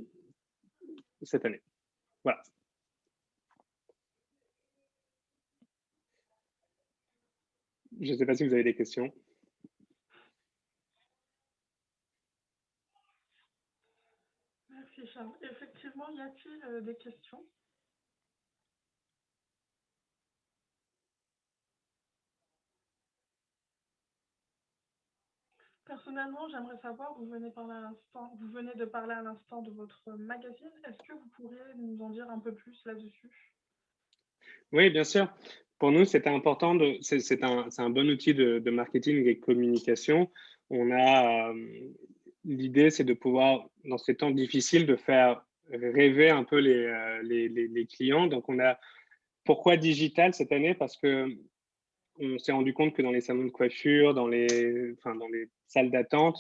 cette année. Voilà. Je ne sais pas si vous avez des questions. Merci Charles. Effectivement, y a-t-il des questions? Personnellement, j'aimerais savoir, vous venez de parler à l'instant de votre magazine. Est-ce que vous pourriez nous en dire un peu plus là-dessus? Oui, bien sûr. Pour nous, c'était important. C'est un bon outil de marketing et de communication. L'idée, c'est de pouvoir, dans ces temps difficiles, de faire rêver un peu les clients. Donc, pourquoi digital cette année? Parce que on s'est rendu compte que dans les salons de coiffure, dans les salles d'attente,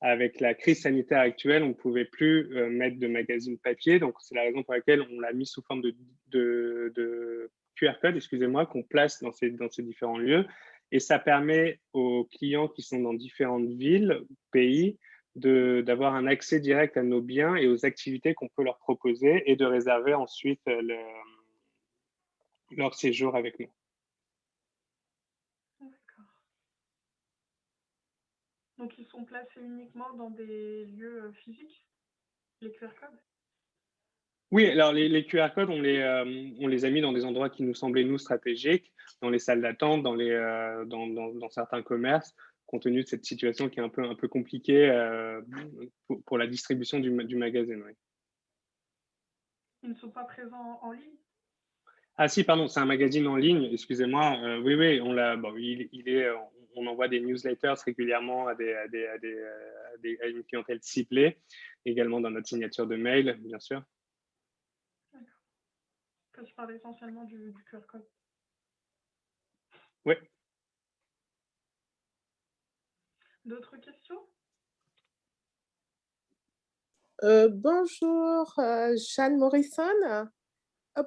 avec la crise sanitaire actuelle, on ne pouvait plus mettre de magazine papier. Donc, c'est la raison pour laquelle on l'a mis sous forme de QR code, excusez-moi, qu'on place dans ces différents lieux. Et ça permet aux clients qui sont dans différentes villes, pays, d'avoir un accès direct à nos biens et aux activités qu'on peut leur proposer et de réserver ensuite leur séjour avec nous. D'accord. Donc, ils sont placés uniquement dans des lieux physiques, les QR codes? Oui, alors les QR codes, on les a mis dans des endroits qui nous semblaient, nous, stratégiques, dans les salles d'attente, dans certains commerces, compte tenu de cette situation qui est un peu compliquée pour la distribution du magazine. Oui. Ils ne sont pas présents en ligne? Ah si, pardon, c'est un magazine en ligne, excusez-moi. Oui, on envoie des newsletters régulièrement à une clientèle ciblée, également dans notre signature de mail, bien sûr. Que je parle essentiellement du QR code. Oui. D'autres questions? Bonjour, Jeanne Morrison.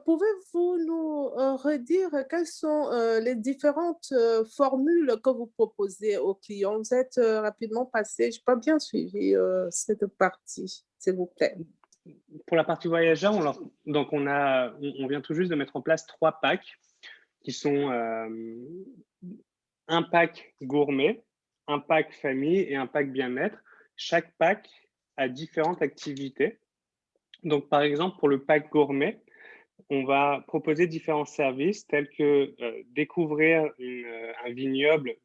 Pouvez-vous nous redire quelles sont les différentes formules que vous proposez aux clients? Vous êtes rapidement passé, je n'ai pas bien suivi cette partie, s'il vous plaît. Pour la partie voyageur, on vient tout juste de mettre en place 3 packs qui sont un pack gourmet, un pack famille et un pack bien-être. Chaque pack a différentes activités. Donc, par exemple, pour le pack gourmet, on va proposer différents services tels que découvrir un vignoble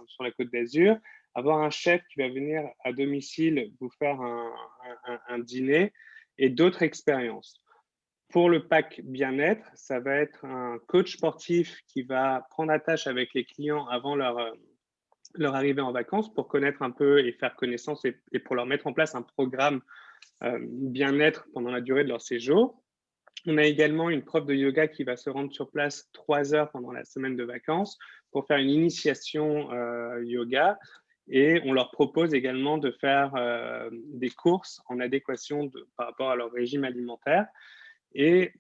sur la Côte d'Azur, avoir un chef qui va venir à domicile vous faire un dîner et d'autres expériences. Pour le pack bien-être, ça va être un coach sportif qui va prendre attache avec les clients avant leur arrivée en vacances pour connaître un peu et faire connaissance et pour leur mettre en place un programme bien-être pendant la durée de leur séjour. On a également une prof de yoga qui va se rendre sur place 3 heures pendant la semaine de vacances pour faire une initiation yoga. Et on leur propose également de faire des courses en adéquation par rapport à leur régime alimentaire. Et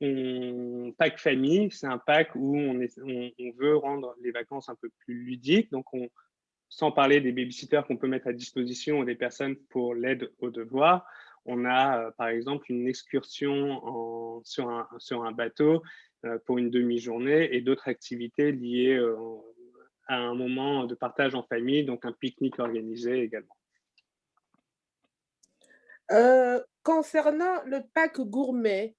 pack famille, c'est un pack où on veut rendre les vacances un peu plus ludiques. Donc, sans parler des babysitters qu'on peut mettre à disposition ou des personnes pour l'aide aux devoirs, on a par exemple une excursion sur un bateau pour une demi-journée et d'autres activités liées à un moment de partage en famille, donc un pique-nique organisé également. Concernant le pack gourmet,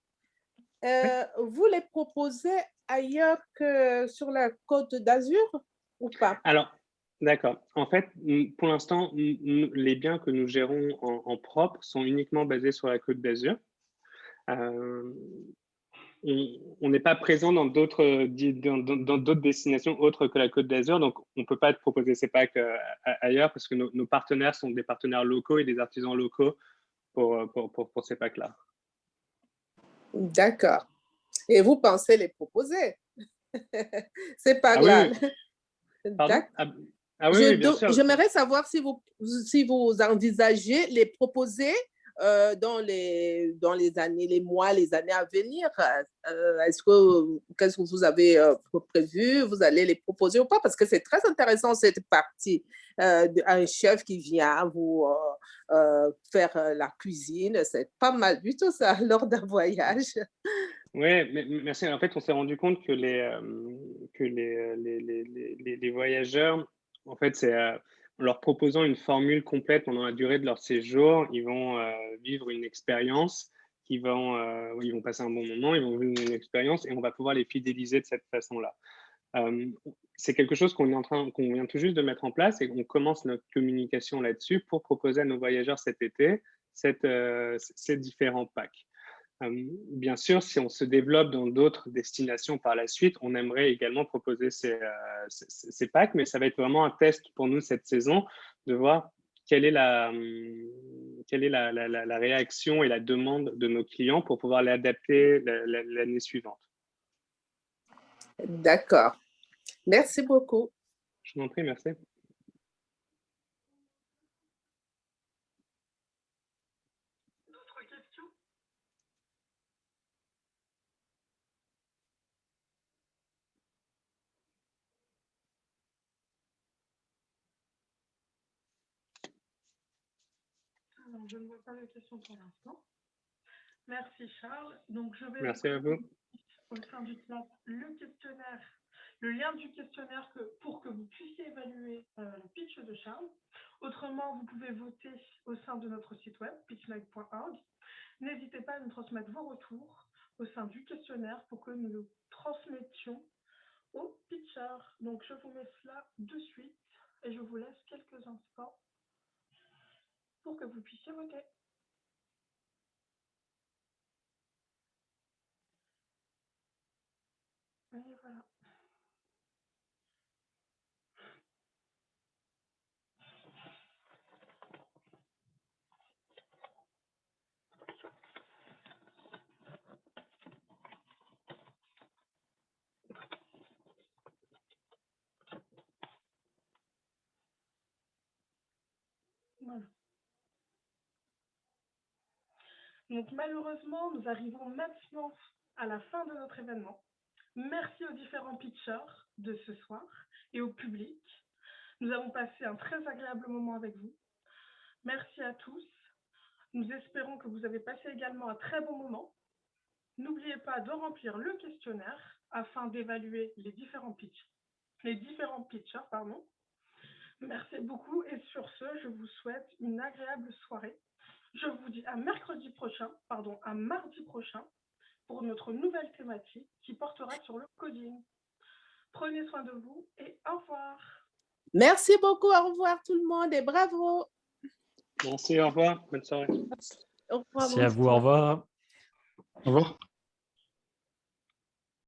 vous les proposez ailleurs que sur la Côte d'Azur ou pas? Alors, d'accord. En fait, pour l'instant, les biens que nous gérons en propre sont uniquement basés sur la Côte d'Azur. On n'est pas présent dans d'autres destinations autres que la Côte d'Azur, donc on ne peut pas proposer ces packs ailleurs parce que nos partenaires sont des partenaires locaux et des artisans locaux pour ces packs-là. D'accord. Et vous pensez les proposer? C'est pas grave. Pardon? Oui, bien sûr. J'aimerais savoir si vous envisagez les proposer dans les années, les mois, les années à venir. Qu'est-ce que vous avez prévu? Vous allez les proposer ou pas? Parce que c'est très intéressant cette partie. Un chef qui vient vous faire la cuisine, c'est pas mal du tout ça lors d'un voyage. Oui, merci. En fait, on s'est rendu compte que les voyageurs, en fait, c'est en leur proposant une formule complète pendant la durée de leur séjour, ils vont vivre une expérience, ils vont passer un bon moment, ils vont vivre une expérience et on va pouvoir les fidéliser de cette façon-là. C'est quelque chose qu'on vient tout juste de mettre en place et on commence notre communication là-dessus pour proposer à nos voyageurs cet été ces différents packs. Bien sûr, si on se développe dans d'autres destinations par la suite, on aimerait également proposer ces packs, mais ça va être vraiment un test pour nous cette saison de voir quelle est la réaction et la demande de nos clients pour pouvoir l'adapter l'année suivante. D'accord. Merci beaucoup. Je vous en prie, merci. D'autres questions? Donc, je ne vois pas de questions pour l'instant. Merci Charles. Donc, je vais Merci à vous. au sein du chat le questionnaire, le lien du questionnaire pour que vous puissiez évaluer le pitch de Charles. Autrement, vous pouvez voter au sein de notre site web, pitchnight.org. N'hésitez pas à nous transmettre vos retours au sein du questionnaire pour que nous le transmettions aux pitchers. Donc, je vous mets cela de suite et je vous laisse quelques instants pour que vous puissiez voter. Et voilà. Voilà. Donc malheureusement, nous arrivons maintenant à la fin de notre événement. Merci aux différents pitchers de ce soir et au public. Nous avons passé un très agréable moment avec vous. Merci à tous. Nous espérons que vous avez passé également un très bon moment. N'oubliez pas de remplir le questionnaire afin d'évaluer les différents pitchers. Merci beaucoup et sur ce, je vous souhaite une agréable soirée. Je vous dis à mardi prochain pour notre nouvelle thématique qui portera sur le coding. Prenez soin de vous et au revoir. Merci beaucoup. Au revoir tout le monde et bravo. Merci, au revoir. Bonne soirée. Au revoir. Merci à vous, au revoir. Au revoir.